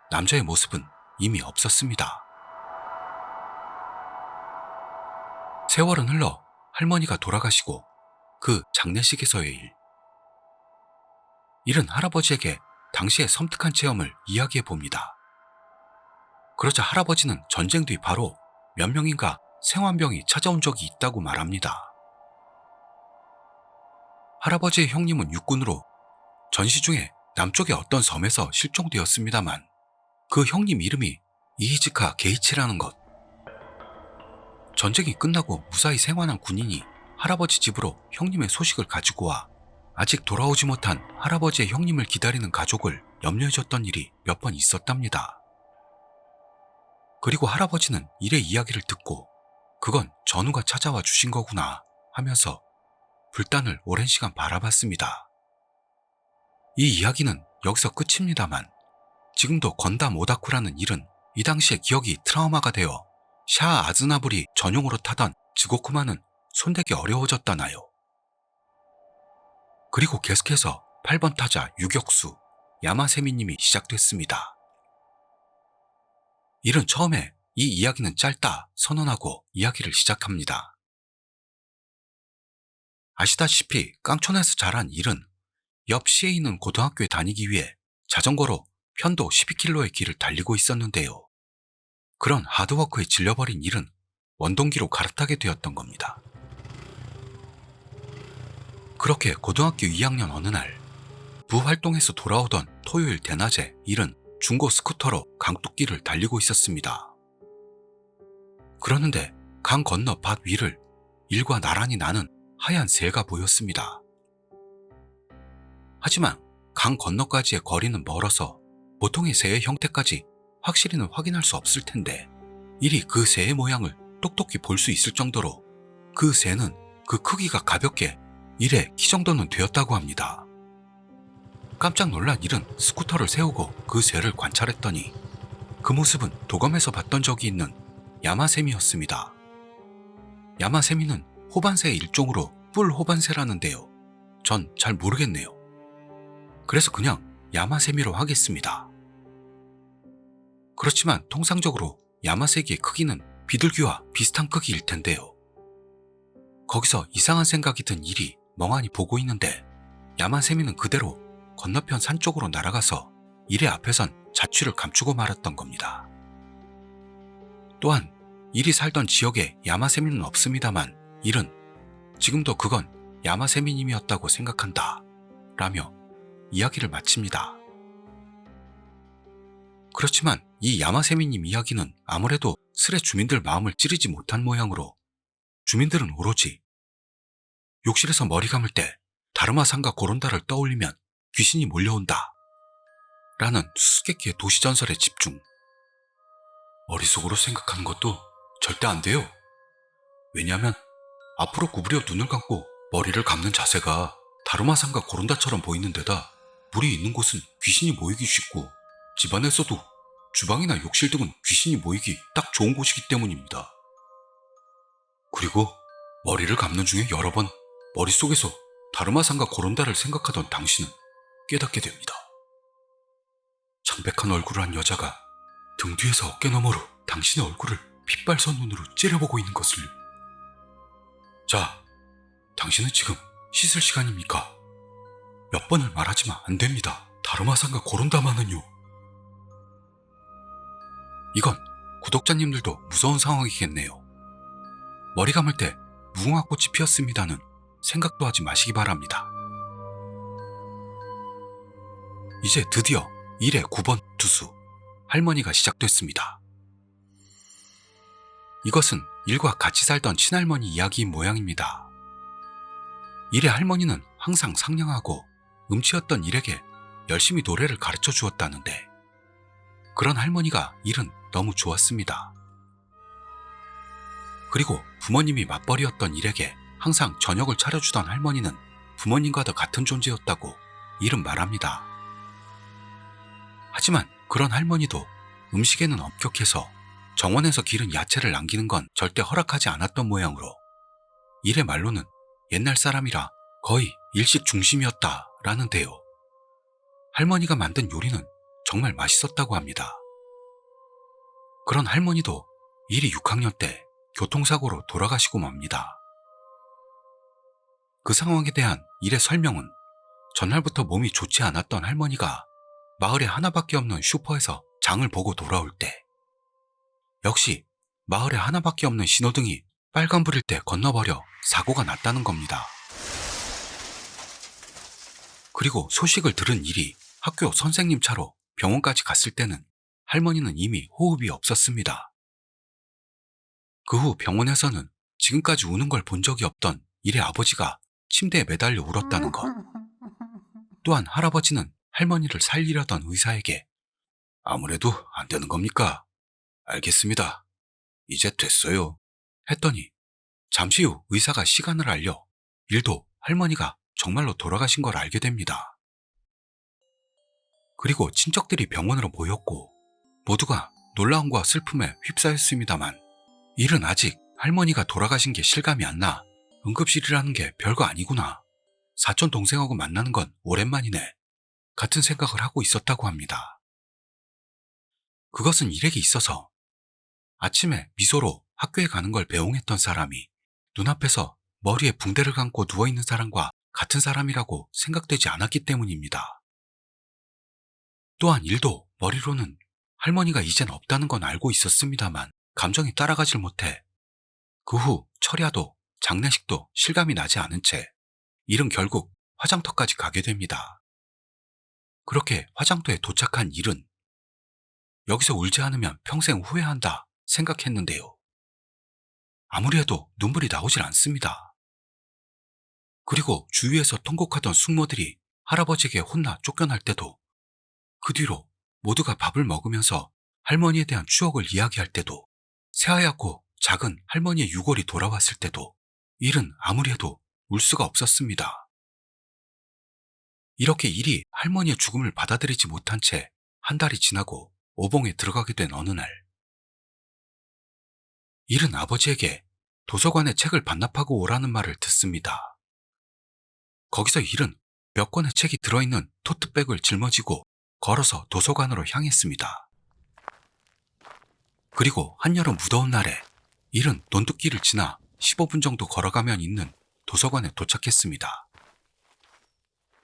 남자의 모습은 이미 없었습니다. 세월은 흘러 할머니가 돌아가시고 그 장례식에서의 일. 일은 할아버지에게 당시의 섬뜩한 체험을 이야기해 봅니다. 그러자 할아버지는 전쟁 뒤 바로 몇 명인가 생환병이 찾아온 적이 있다고 말합니다. 할아버지의 형님은 육군으로 전시 중에 남쪽의 어떤 섬에서 실종되었습니다만 그 형님 이름이 이히즈카 게이치라는 것. 전쟁이 끝나고 무사히 생還한 군인이 할아버지 집으로 형님의 소식을 가지고 와 아직 돌아오지 못한 할아버지의 형님을 기다리는 가족을 염려해줬던 일이 몇 번 있었답니다. 그리고 할아버지는 일의 이야기를 듣고 그건 전우가 찾아와 주신 거구나 하면서 불단을 오랜 시간 바라봤습니다. 이 이야기는 여기서 끝입니다만 지금도 건담 오다쿠라는 일은 이 당시의 기억이 트라우마가 되어 샤 아즈나불이 전용으로 타던 즈고쿠마는 손대기 어려워졌다나요. 그리고 계속해서 8번 타자 유격수 야마세미님이 시작됐습니다. 일은 처음에 이 이야기는 짧다 선언하고 이야기를 시작합니다. 아시다시피 깡촌에서 자란 일은 옆 시에 있는 고등학교에 다니기 위해 자전거로 편도 12km의 길을 달리고 있었는데요. 그런 하드워크에 질려버린 일은 원동기로 갈아타게 되었던 겁니다. 그렇게 고등학교 2학년 어느 날 부활동에서 돌아오던 토요일 대낮에 일은 중고 스쿠터로 강둑길을 달리고 있었습니다. 그러는데 강 건너 밭 위를 일과 나란히 나는 하얀 새가 보였습니다. 하지만 강 건너까지의 거리는 멀어서 보통의 새의 형태까지 확실히는 확인할 수 없을 텐데 일이 그 새의 모양을 똑똑히 볼 수 있을 정도로 그 새는 그 크기가 가볍게 일의 키 정도는 되었다고 합니다. 깜짝 놀란 일은 스쿠터를 세우고 그 새를 관찰했더니 그 모습은 도검에서 봤던 적이 있는 야마세미였습니다. 야마세미는 호반새의 일종으로 뿔 호반새라는데요. 전 잘 모르겠네요. 그래서 그냥 야마세미로 하겠습니다. 그렇지만 통상적으로 야마세기의 크기는 비둘기와 비슷한 크기일 텐데요. 거기서 이상한 생각이 든 일이 멍하니 보고 있는데 야마세미는 그대로 건너편 산 쪽으로 날아가서 일의 앞에선 자취를 감추고 말았던 겁니다. 또한 일이 살던 지역에 야마세미는 없습니다만 일은 지금도 그건 야마세미님이었다고 생각한다 라며 이야기를 마칩니다. 그렇지만 이 야마세미님 이야기는 아무래도 스레 주민들 마음을 찌르지 못한 모양으로 주민들은 오로지 욕실에서 머리 감을 때 다르마상과 고론다를 떠올리면 귀신이 몰려온다 라는 수수께끼의 도시전설에 집중. 머릿속으로 생각하는 것도 절대 안 돼요. 왜냐하면 앞으로 구부려 눈을 감고 머리를 감는 자세가 다르마상과 고론다처럼 보이는 데다 물이 있는 곳은 귀신이 모이기 쉽고 집안에서도 주방이나 욕실 등은 귀신이 모이기 딱 좋은 곳이기 때문입니다. 그리고 머리를 감는 중에 여러 번 머릿속에서 다르마상과 고론다를 생각하던 당신은 깨닫게 됩니다. 창백한 얼굴을 한 여자가 등 뒤에서 어깨 너머로 당신의 얼굴을 핏발선 눈으로 째려보고 있는 것을. 자, 당신은 지금 씻을 시간입니까? 몇 번을 말하지만 안 됩니다. 다르마상과 고론다만은요. 이건 구독자님들도 무서운 상황이겠네요. 머리 감을 때 무궁화꽃이 피었습니다는 생각도 하지 마시기 바랍니다. 이제 드디어 1의 9번 투수 할머니가 시작됐습니다. 이것은 일과 같이 살던 친할머니 이야기인 모양입니다. 일의 할머니는 항상 상냥하고 음치였던 일에게 열심히 노래를 가르쳐 주었다는데 그런 할머니가 일은 너무 좋았습니다. 그리고 부모님이 맞벌이였던 일에게 항상 저녁을 차려주던 할머니는 부모님과도 같은 존재였다고 일은 말합니다. 하지만 그런 할머니도 음식에는 엄격해서 정원에서 기른 야채를 남기는 건 절대 허락하지 않았던 모양으로 일의 말로는 옛날 사람이라 거의 일식 중심이었다라는데요. 할머니가 만든 요리는 정말 맛있었다고 합니다. 그런 할머니도 일이 6학년 때 교통사고로 돌아가시고 맙니다. 그 상황에 대한 일의 설명은 전날부터 몸이 좋지 않았던 할머니가 마을에 하나밖에 없는 슈퍼에서 장을 보고 돌아올 때, 역시 마을에 하나밖에 없는 신호등이 빨간불일 때 건너버려 사고가 났다는 겁니다. 그리고 소식을 들은 일이 학교 선생님 차로 병원까지 갔을 때는 할머니는 이미 호흡이 없었습니다. 그 후 병원에서는 지금까지 우는 걸 본 적이 없던 일의 아버지가 침대에 매달려 울었다는 것, 또한 할아버지는 할머니를 살리려던 의사에게 아무래도 안 되는 겁니까? 알겠습니다. 이제 됐어요. 했더니 잠시 후 의사가 시간을 알려 일도 할머니가 정말로 돌아가신 걸 알게 됩니다. 그리고 친척들이 병원으로 모였고 모두가 놀라움과 슬픔에 휩싸였습니다만, 일은 아직 할머니가 돌아가신 게 실감이 안 나 응급실이라는 게 별거 아니구나, 사촌 동생하고 만나는 건 오랜만이네, 같은 생각을 하고 있었다고 합니다. 그것은 일에게 있어서 아침에 미소로 학교에 가는 걸 배웅했던 사람이 눈앞에서 머리에 붕대를 감고 누워있는 사람과 같은 사람이라고 생각되지 않았기 때문입니다. 또한 일도 머리로는 할머니가 이젠 없다는 건 알고 있었습니다만 감정이 따라가질 못해 그 후 철야도 장례식도 실감이 나지 않은 채 일은 결국 화장터까지 가게 됩니다. 그렇게 화장터에 도착한 일은 여기서 울지 않으면 평생 후회한다 생각했는데요. 아무리 해도 눈물이 나오질 않습니다. 그리고 주위에서 통곡하던 숙모들이 할아버지에게 혼나 쫓겨날 때도, 그 뒤로 모두가 밥을 먹으면서 할머니에 대한 추억을 이야기할 때도, 새하얗고 작은 할머니의 유골이 돌아왔을 때도 일은 아무리 해도 울 수가 없었습니다. 이렇게 일이 할머니의 죽음을 받아들이지 못한 채 한 달이 지나고 오봉에 들어가게 된 어느 날, 일은 아버지에게 도서관에 책을 반납하고 오라는 말을 듣습니다. 거기서 일은 몇 권의 책이 들어있는 토트백을 짊어지고 걸어서 도서관으로 향했습니다. 그리고 한여름 무더운 날에 일은 논두길을 지나 15분 정도 걸어가면 있는 도서관에 도착했습니다.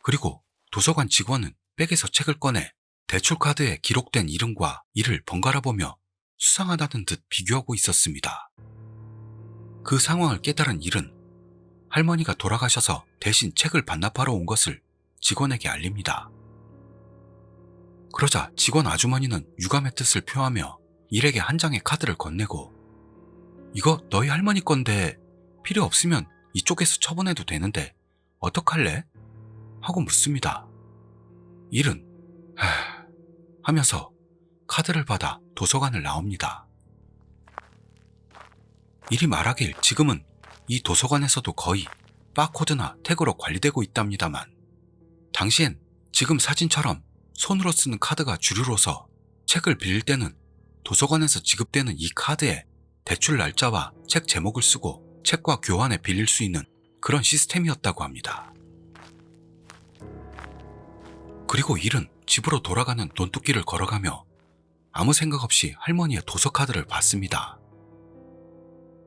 그리고 도서관 직원은 백에서 책을 꺼내 대출카드에 기록된 이름과 일을 번갈아 보며 수상하다는 듯 비교하고 있었습니다. 그 상황을 깨달은 일은 할머니가 돌아가셔서 대신 책을 반납하러 온 것을 직원에게 알립니다. 그러자 직원 아주머니는 유감의 뜻을 표하며 일에게 한 장의 카드를 건네고 이거 너희 할머니 건데 필요 없으면 이쪽에서 처분해도 되는데 어떡할래? 하고 묻습니다. 일은 하면서 카드를 받아 도서관을 나옵니다. 일이 말하길 지금은 이 도서관에서도 거의 바코드나 태그로 관리되고 있답니다만, 당시엔 지금 사진처럼 손으로 쓰는 카드가 주류로서 책을 빌릴 때는 도서관에서 지급되는 이 카드에 대출 날짜와 책 제목을 쓰고 책과 교환해 빌릴 수 있는 그런 시스템이었다고 합니다. 그리고 일은 집으로 돌아가는 논두길을 걸어가며 아무 생각 없이 할머니의 도서카드를 봤습니다.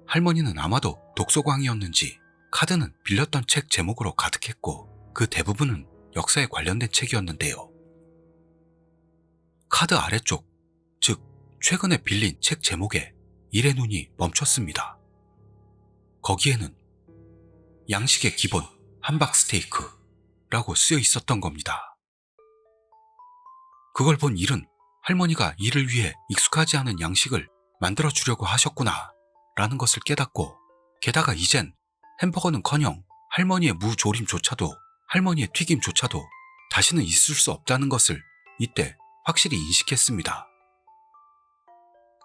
할머니는 아마도 독서광이었는지 카드는 빌렸던 책 제목으로 가득했고 그 대부분은 역사에 관련된 책이었는데요. 카드 아래쪽, 즉 최근에 빌린 책 제목에 일의 눈이 멈췄습니다. 거기에는 양식의 기본 함박스테이크라고 쓰여 있었던 겁니다. 그걸 본 일은 할머니가 이를 위해 익숙하지 않은 양식을 만들어 주려고 하셨구나 라는 것을 깨닫고, 게다가 이젠 햄버거는커녕 할머니의 무조림조차도, 할머니의 튀김조차도 다시는 있을 수 없다는 것을 이때 확실히 인식했습니다.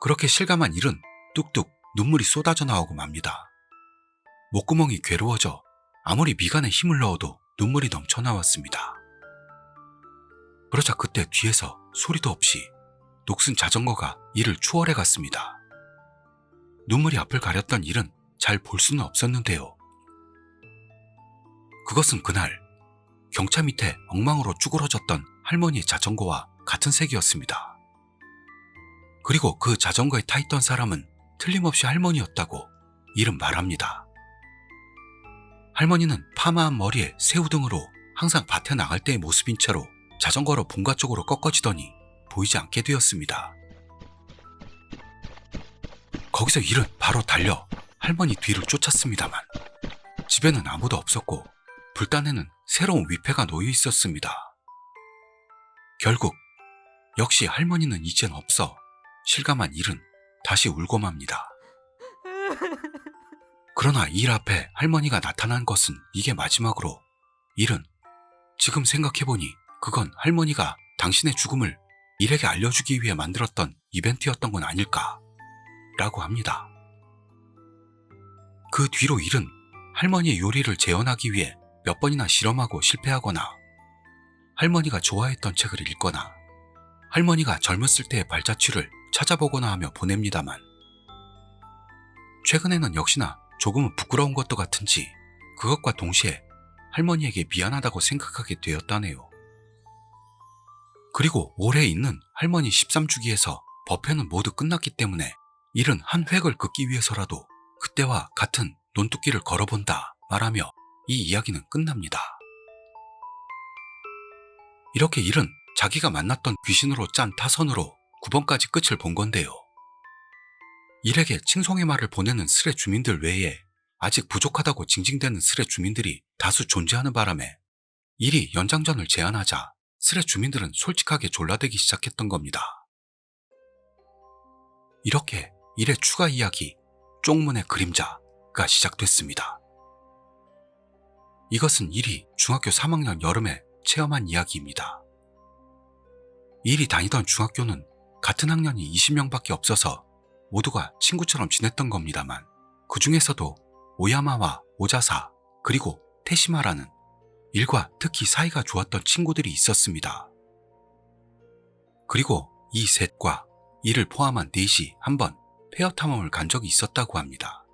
그렇게 실감한 일은 뚝뚝 눈물이 쏟아져 나오고 맙니다. 목구멍이 괴로워져 아무리 미간에 힘을 넣어도 눈물이 넘쳐나왔습니다. 그러자 그때 뒤에서 소리도 없이 녹슨 자전거가 이를 추월해 갔습니다. 눈물이 앞을 가렸던 일은 잘 볼 수는 없었는데요. 그것은 그날 경차 밑에 엉망으로 쭈그러졌던 할머니의 자전거와 같은 색이었습니다. 그리고 그 자전거에 타있던 사람은 틀림없이 할머니였다고 일은 말합니다. 할머니는 파마한 머리에 새우 등으로 항상 밭에 나갈 때의 모습인 채로 자전거로 본가 쪽으로 꺾어지더니 보이지 않게 되었습니다. 거기서 일은 바로 달려 할머니 뒤를 쫓았습니다만 집에는 아무도 없었고 불단에는 새로운 위패가 놓여 있었습니다. 결국 역시 할머니는 이젠 없어 실감한 일은 다시 울고 맙니다. 그러나 일 앞에 할머니가 나타난 것은 이게 마지막으로 일은 지금 생각해보니 그건 할머니가 당신의 죽음을 일에게 알려주기 위해 만들었던 이벤트였던 건 아닐까 라고 합니다. 그 뒤로 일은 할머니의 요리를 재현하기 위해 몇 번이나 실험하고 실패하거나 할머니가 좋아했던 책을 읽거나 할머니가 젊었을 때의 발자취를 찾아보거나 하며 보냅니다만 최근에는 역시나 조금은 부끄러운 것도 같은지 그것과 동시에 할머니에게 미안하다고 생각하게 되었다네요. 그리고 올해 있는 할머니 13주기에서 법회는 모두 끝났기 때문에 일은 한 획을 긋기 위해서라도 그때와 같은 논두길을 걸어본다 말하며 이 이야기는 끝납니다. 이렇게 일은 자기가 만났던 귀신으로 짠 타선으로 9번까지 끝을 본 건데요. 일에게 칭송의 말을 보내는 스레 주민들 외에 아직 부족하다고 징징대는 스레 주민들이 다수 존재하는 바람에 일이 연장전을 제안하자 스레 주민들은 솔직하게 졸라대기 시작했던 겁니다. 이렇게 일의 추가 이야기 쪽문의 그림자가 시작됐습니다. 이것은 일이 중학교 3학년 여름에 체험한 이야기입니다. 일이 다니던 중학교는 같은 학년이 20명밖에 없어서 모두가 친구처럼 지냈던 겁니다만 그 중에서도 오야마와 오자사 그리고 테시마라는 일과 특히 사이가 좋았던 친구들이 있었습니다. 그리고 이 셋과 이를 포함한 넷이 한번 페어 탐험을 간 적이 있었다고 합니다.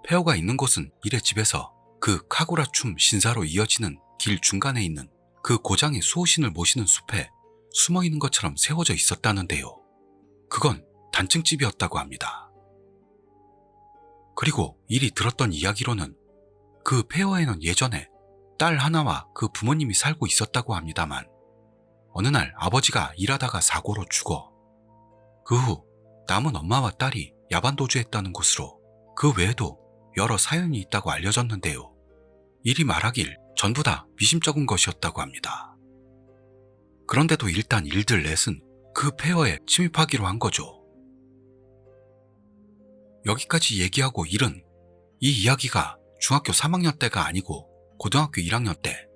페어가 있는 곳은 일의 집에서 그 카구라춤 신사로 이어지는 길 중간에 있는 그 고장의 수호신을 모시는 숲에 숨어 있는 것처럼 세워져 있었다는데요. 그건 단층집이었다고 합니다. 그리고 일이 들었던 이야기로는 그 페어에는 예전에 딸 하나와 그 부모님이 살고 있었다고 합니다만 어느 날 아버지가 일하다가 사고로 죽어 그 후 남은 엄마와 딸이 야반도주했다는 것으로 그 외에도 여러 사연이 있다고 알려졌는데요. 일이 말하길 전부 다 미심쩍은 것이었다고 합니다. 그런데도 일단 일들 넷은 그 페어에 침입하기로 한 거죠. 여기까지 얘기하고 일은 이 이야기가 중학교 3학년 때가 아니고 고등학교 1학년 때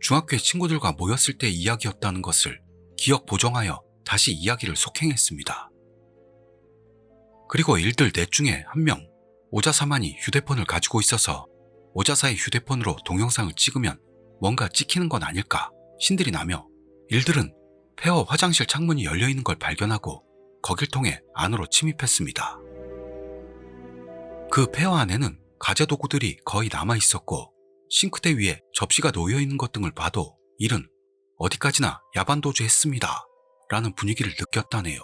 중학교의 친구들과 모였을 때의 이야기였다는 것을 기억 보정하여 다시 이야기를 속행했습니다. 그리고 일들 넷 중에 한 명 오자사만이 휴대폰을 가지고 있어서 오자사의 휴대폰으로 동영상을 찍으면 뭔가 찍히는 건 아닐까 신들이 나며 일들은 페어 화장실 창문이 열려있는 걸 발견하고 거길 통해 안으로 침입했습니다. 그 페어 안에는 가재도구들이 거의 남아있었고 싱크대 위에 접시가 놓여있는 것 등을 봐도 일은 어디까지나 야반도주 했습니다 라는 분위기를 느꼈다네요.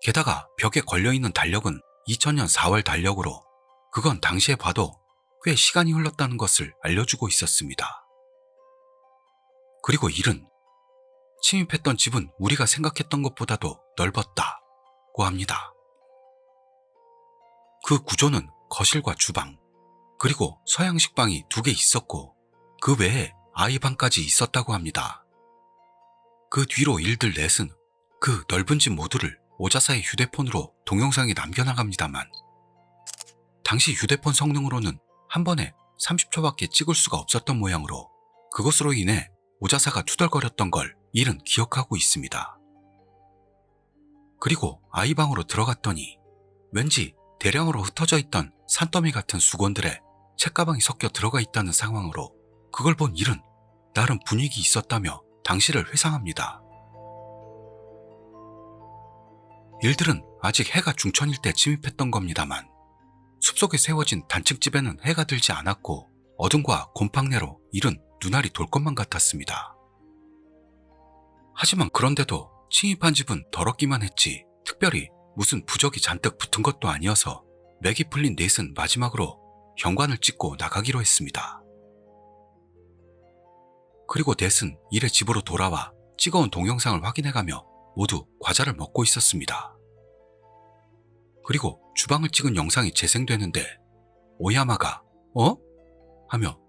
게다가 벽에 걸려있는 달력은 2000년 4월 달력으로 그건 당시에 봐도 꽤 시간이 흘렀다는 것을 알려주고 있었습니다. 그리고 일은 침입했던 집은 우리가 생각했던 것보다도 넓었다고 합니다. 그 구조는 거실과 주방, 그리고 서양식 방이 2개 있었고 그 외에 아이 방까지 있었다고 합니다. 그 뒤로 일들 넷은 그 넓은 집 모두를 오자사의 휴대폰으로 동영상에 남겨나갑니다만 당시 휴대폰 성능으로는 한 번에 30초밖에 찍을 수가 없었던 모양으로 그것으로 인해 오자사가 투덜거렸던 걸 일은 기억하고 있습니다. 그리고 아이 방으로 들어갔더니 왠지 대량으로 흩어져 있던 산더미 같은 수건들에 책가방이 섞여 들어가 있다는 상황으로 그걸 본 일은 나름 분위기 있었다며 당시를 회상합니다. 일들은 아직 해가 중천일 때 침입했던 겁니다만 숲속에 세워진 단층집에는 해가 들지 않았고 어둠과 곰팡내로 일은 눈알이 돌 것만 같았습니다. 하지만 그런데도 침입한 집은 더럽기만 했지 특별히 무슨 부적이 잔뜩 붙은 것도 아니어서 맥이 풀린 넷은 마지막으로 현관을 찍고 나가기로 했습니다. 그리고 뎃은 일의 집으로 돌아와 찍어온 동영상을 확인해가며 모두 과자를 먹고 있었습니다. 그리고 주방을 찍은 영상이 재생되는데 오야마가 어? 하며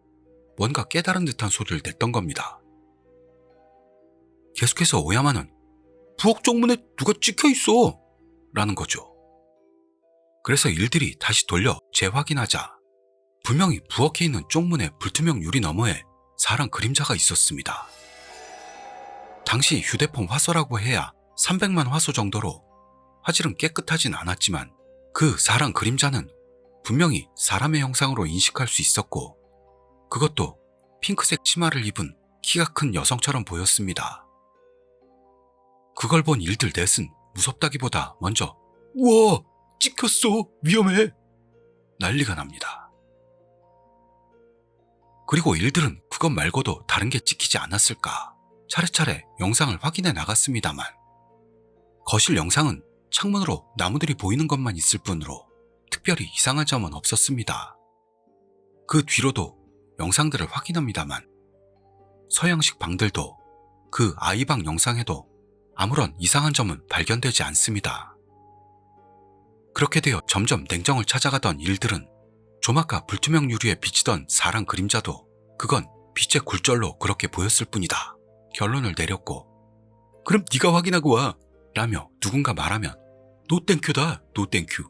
뭔가 깨달은 듯한 소리를 냈던 겁니다. 계속해서 오야마는 부엌 쪽문에 누가 찍혀있어 라는 거죠. 그래서 일들이 다시 돌려 재확인하자 분명히 부엌에 있는 쪽문의 불투명 유리 너머에 사람 그림자가 있었습니다. 당시 휴대폰 화소라고 해야 300만 화소 정도로 화질은 깨끗하진 않았지만 그 사람 그림자는 분명히 사람의 형상으로 인식할 수 있었고 그것도 핑크색 치마를 입은 키가 큰 여성처럼 보였습니다. 그걸 본 일들 넷은 무섭다기보다 먼저 우와! 찍혔어! 위험해! 난리가 납니다. 그리고 일들은 그것 말고도 다른 게 찍히지 않았을까 차례차례 영상을 확인해 나갔습니다만 거실 영상은 창문으로 나무들이 보이는 것만 있을 뿐으로 특별히 이상한 점은 없었습니다. 그 뒤로도 영상들을 확인합니다만 서양식 방들도 그 아이방 영상에도 아무런 이상한 점은 발견되지 않습니다. 그렇게 되어 점점 냉정을 찾아가던 일들은 조막과 불투명 유리에 비치던 사람 그림자도 그건 빛의 굴절로 그렇게 보였을 뿐이다 결론을 내렸고 그럼 네가 확인하고 와 라며 누군가 말하면 노 땡큐다 노 땡큐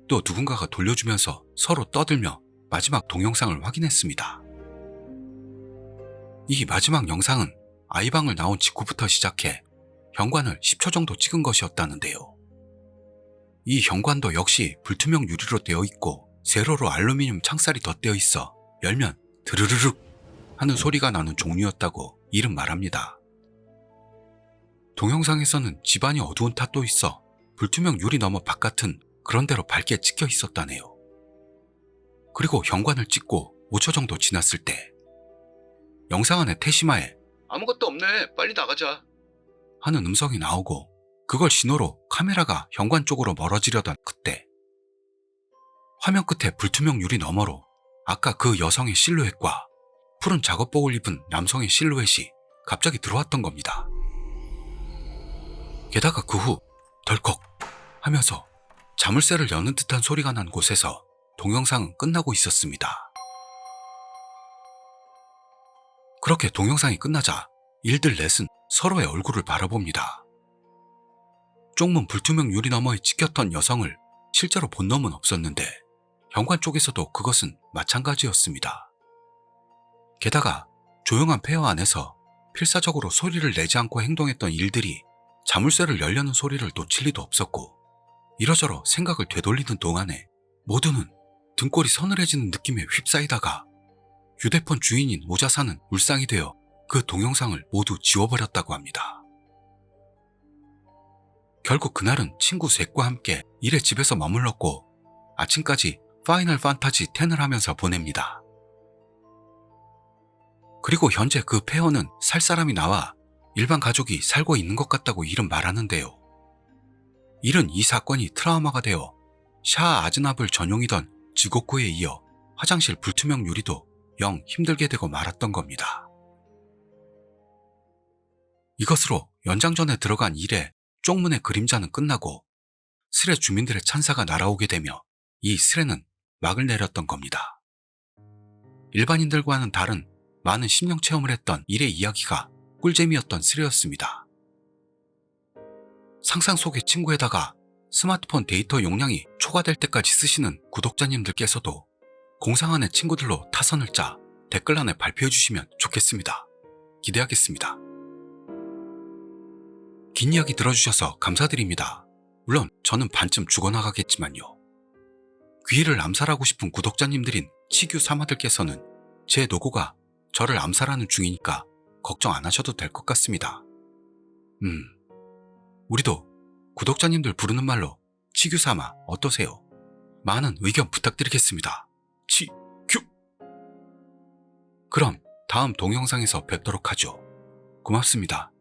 또 누군가가 돌려주면서 서로 떠들며 마지막 동영상을 확인했습니다. 이 마지막 영상은 아이방을 나온 직후부터 시작해 현관을 10초 정도 찍은 것이었다는데요. 이 현관도 역시 불투명 유리로 되어 있고 세로로 알루미늄 창살이 덧대어 있어 열면 드르르륵 하는 소리가 나는 종류였다고 이름 말합니다. 동영상에서는 집안이 어두운 탓도 있어 불투명 유리 너머 바깥은 그런대로 밝게 찍혀 있었다네요. 그리고 현관을 찍고 5초 정도 지났을 때 영상 안에 태시마에 아무것도 없네 빨리 나가자 하는 음성이 나오고 그걸 신호로 카메라가 현관 쪽으로 멀어지려던 그때 화면 끝에 불투명 유리 너머로 아까 그 여성의 실루엣과 푸른 작업복을 입은 남성의 실루엣이 갑자기 들어왔던 겁니다. 게다가 그 후 덜컥 하면서 자물쇠를 여는 듯한 소리가 난 곳에서 동영상은 끝나고 있었습니다. 그렇게 동영상이 끝나자 일들 넷은 서로의 얼굴을 바라봅니다. 쪽문 불투명 유리 너머에 찍혔던 여성을 실제로 본 놈은 없었는데 현관 쪽에서도 그것은 마찬가지였습니다. 게다가 조용한 폐허 안에서 필사적으로 소리를 내지 않고 행동했던 일들이 자물쇠를 열려는 소리를 놓칠 리도 없었고 이러저러 생각을 되돌리는 동안에 모두는 등골이 서늘해지는 느낌에 휩싸이다가 휴대폰 주인인 오자사는 울상이 되어 그 동영상을 모두 지워버렸다고 합니다. 결국 그날은 친구 셋과 함께 일의 집에서 머물렀고 아침까지 파이널 판타지 10을 하면서 보냅니다. 그리고 현재 그 폐허는 살 사람이 나와 일반 가족이 살고 있는 것 같다고 일은 말하는데요. 일은 이 사건이 트라우마가 되어 샤 아즈나블 전용이던 지고쿠에 이어 화장실 불투명 유리도 영 힘들게 되고 말았던 겁니다. 이것으로 연장전에 들어간 일의 쪽문의 그림자는 끝나고 스레 주민들의 찬사가 날아오게 되며 이 스레는 막을 내렸던 겁니다. 일반인들과는 다른 많은 심령 체험을 했던 일의 이야기가 꿀잼이었던 스레였습니다. 상상 속의 친구에다가 스마트폰 데이터 용량이 초과될 때까지 쓰시는 구독자님들께서도 공상안의 친구들로 타선을 짜 댓글란에 발표해 주시면 좋겠습니다. 기대하겠습니다. 긴 이야기 들어주셔서 감사드립니다. 물론 저는 반쯤 죽어나가겠지만요. 귀희를 암살하고 싶은 구독자님들인 치규 사마들께서는 제 노고가 저를 암살하는 중이니까 걱정 안 하셔도 될 것 같습니다. 우리도 구독자님들 부르는 말로 치규 사마 어떠세요? 많은 의견 부탁드리겠습니다. 치규! 그럼 다음 동영상에서 뵙도록 하죠. 고맙습니다.